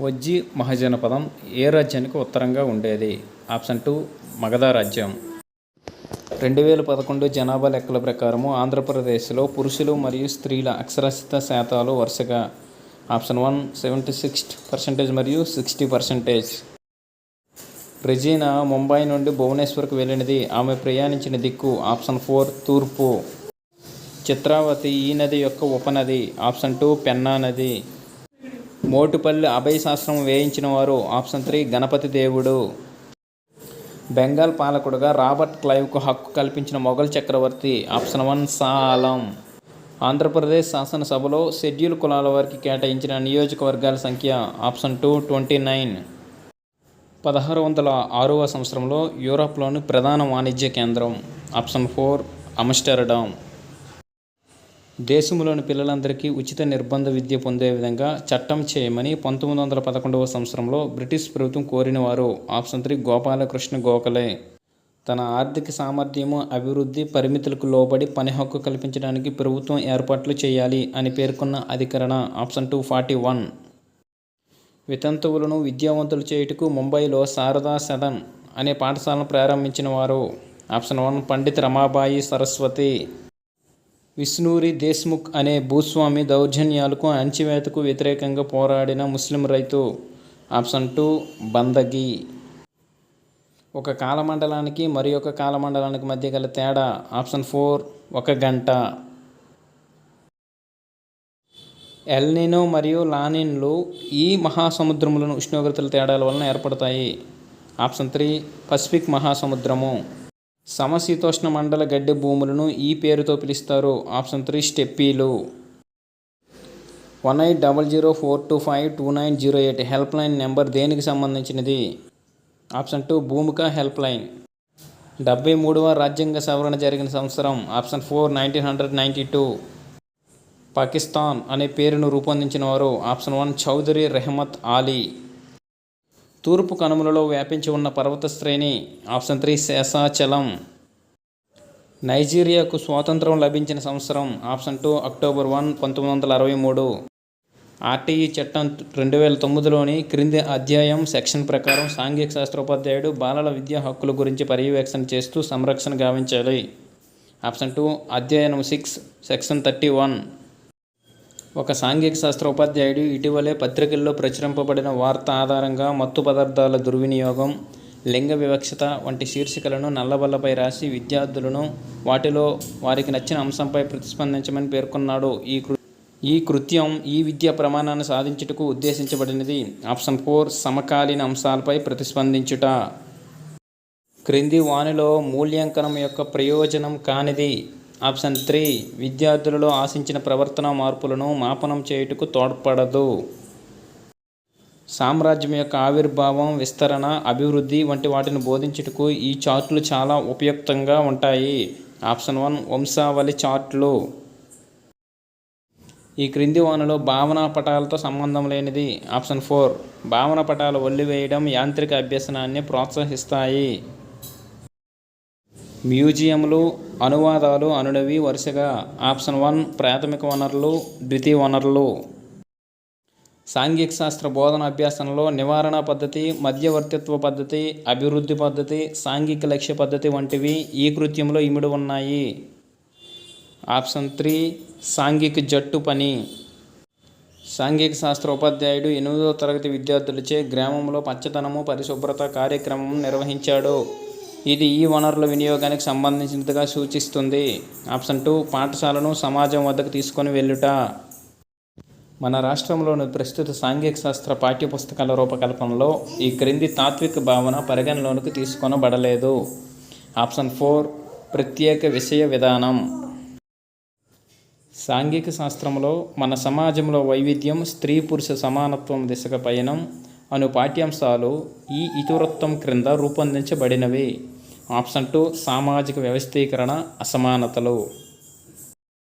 వజ్జి మహాజనపదం ఏ రాజ్యానికి ఉత్తరంగా ఉండేది? ఆప్షన్ 2 మగధ రాజ్యం. 2011 జనాభా లెక్కల ప్రకారం ఆంధ్రప్రదేశ్లో పురుషులు మరియు స్త్రీల అక్షరాస్యత శాతాలు వరుసగా ఆప్షన్ 1 76% మరియు 60%. రెజీనా ముంబై నుండి భువనేశ్వర్కు వెళ్ళినది. ఆమె ప్రయాణించిన దిక్కు ఆప్షన్ 4 తూర్పు. చిత్రావతి ఈ నది యొక్క ఉపనది. ఆప్షన్ 2 పెన్నా నది. మోటుపల్లి అభయశాస్త్రం వేయించిన వారు ఆప్షన్ 3 గణపతి దేవుడు. బెంగాల్ పాలకుడుగా రాబర్ట్ క్లైవ్కు హక్కు కల్పించిన మొఘల్ చక్రవర్తి ఆప్షన్ 1 షా ఆలం. ఆంధ్రప్రదేశ్ శాసనసభలో షెడ్యూల్ కులాల వారికి కేటాయించిన నియోజకవర్గాల సంఖ్య ఆప్షన్ 2 29. 1606వ సంవత్సరంలో యూరప్లోని ప్రధాన వాణిజ్య కేంద్రం ఆప్షన్ 4 ఆమ్స్టర్డామ్. దేశంలోని పిల్లలందరికీ ఉచిత నిర్బంధ విద్య పొందే విధంగా చట్టం చేయమని 1911వ సంవత్సరంలో బ్రిటిష్ ప్రభుత్వం కోరిన వారు ఆప్షన్ 3 గోపాలకృష్ణ గోఖలే. తన ఆర్థిక సామర్థ్యము, అభివృద్ధి పరిమితులకు లోబడి పని హక్కు కల్పించడానికి ప్రభుత్వం ఏర్పాట్లు చేయాలి అని పేర్కొన్న అధికరణ ఆప్షన్ 2 41. వితంతువులను విద్యావంతులు చేయుటకు ముంబైలో శారదా సదన్ అనే పాఠశాలను ప్రారంభించిన వారు ఆప్షన్ 1 పండిత్ రమాబాయి సరస్వతి. విష్ణూరి దేశ్ముఖ్ అనే భూస్వామి దౌర్జన్యాలకు, అణచివేతకు వ్యతిరేకంగా పోరాడిన ముస్లిం రైతు ఆప్షన్ 2 బందగి. ఒక కాలమండలానికి మరి ఒక కాలమండలానికి మధ్య గల తేడా ఆప్షన్ 4 1 గంట. ఎల్నినో మరియు లానిన్లు ఈ మహాసముద్రములను ఉష్ణోగ్రతల తేడాల వలన ఏర్పడతాయి ఆప్షన్ 3 పసిఫిక్ మహాసముద్రము. సమశీతోష్ణ మండల గడ్డి భూములను ఈ పేరుతో పిలుస్తారు ఆప్షన్ 3 స్టెప్పీలు. 180042522908 హెల్ప్ లైన్ నెంబర్ దేనికి సంబంధించినది? ఆప్షన్ 2 భూమిక హెల్ప్ లైన్. 73వ రాజ్యాంగ సవరణ జరిగిన సంవత్సరం ఆప్షన్ 4 1992. పాకిస్తాన్ అనే పేరును రూపొందించిన వారు ఆప్షన్ 1 చౌదరి రెహమత్ ఆలీ. తూర్పు కనుమలలో వ్యాపించి ఉన్న పర్వత శ్రేణి ఆప్షన్ 3 శేషాచలం. నైజీరియాకు స్వాతంత్రం లభించిన సంవత్సరం ఆప్షన్ 2 అక్టోబర్ 1 1963. ఆర్టీఈ చట్టం 2009లోని క్రింది అధ్యాయం సెక్షన్ ప్రకారం సాంఘిక శాస్త్రోపాధ్యాయుడు బాలల విద్యా హక్కుల గురించి పర్యవేక్షణ చేస్తూ సంరక్షణ గావించాలి ఆప్షన్ 2 అధ్యాయం 6 సెక్షన్ 31. ఒక సాంఘిక శాస్త్రోపాధ్యాయుడు ఇటీవలే పత్రికల్లో ప్రచురింపబడిన వార్త ఆధారంగా మత్తు పదార్థాల దుర్వినియోగం, లింగ వివక్షత వంటి శీర్షికలను నల్లబల్లపై రాసి విద్యార్థులను వాటిలో వారికి నచ్చిన అంశంపై ప్రతిస్పందించమని పేర్కొన్నాడు. ఈ కృత్యం ఈ విద్యా ప్రమాణాన్ని సాధించుటకు ఉద్దేశించబడినది ఆప్షన్ 4 సమకాలీన అంశాలపై ప్రతిస్పందించుట. క్రింది వానిలో మూల్యాంకనం యొక్క ప్రయోజనం కానిది ఆప్షన్ 3 విద్యార్థులలో ఆశించిన ప్రవర్తన మార్పులను మాపనం చేయుటకు తోడ్పడదు. సామ్రాజ్యం యొక్క ఆవిర్భావం, విస్తరణ, అభివృద్ధి వంటి వాటిని బోధించుటకు ఈ చార్టులు చాలా ఉపయుక్తంగా ఉంటాయి ఆప్షన్ 1 వంశావళి చార్టులు. ఈ క్రింది వానిలో భావనా పటాలతో సంబంధం లేనిది ఆప్షన్ 4 భావన పటాలు వల్లివేయడం యాంత్రిక అభ్యసనాన్ని ప్రోత్సహిస్తాయి. మ్యూజియంలు, అనువాదాలు అనునవి వరుసగా ఆప్షన్ 1 ప్రాథమిక వనరులు, ద్వితీయ వనరులు. సాంఘిక శాస్త్ర బోధన అభ్యాసంలో నివారణ పద్ధతి, మధ్యవర్తిత్వ పద్ధతి, అభివృద్ధి పద్ధతి, సాంఘిక లక్ష్య పద్ధతి వంటివి ఈ కృత్యంలో ఇమిడి ఉన్నాయి ఆప్షన్ 3 సాంఘిక జట్టు పని. సాంఘిక శాస్త్ర ఉపాధ్యాయుడు 8వ తరగతి విద్యార్థులచే గ్రామంలో పచ్చదనము, పరిశుభ్రత కార్యక్రమం నిర్వహించాడు. ఇది ఈ వనరుల వినియోగానికి సంబంధించినదిగా సూచిస్తుంది ఆప్షన్ 2 పాఠశాలను సమాజం వద్దకు తీసుకొని వెళ్ళుట. మన రాష్ట్రంలోని ప్రస్తుత సాంఘిక శాస్త్ర పాఠ్యపుస్తకాల రూపకల్పనలో ఈ క్రింది తాత్విక భావన పరిగణలోనికి తీసుకొనబడలేదు ఆప్షన్ 4 ప్రత్యేక విషయ విధానం. సాంఘిక శాస్త్రంలో మన సమాజంలో వైవిధ్యం, స్త్రీ పురుష సమానత్వం దిశగా పయనం అను పాఠ్యాంశాలు ఈ ఇతివృత్తం క్రింద రూపొందించబడినవి ఆప్షన్ 2 సామాజిక వ్యవస్థీకరణ, అసమానతలు.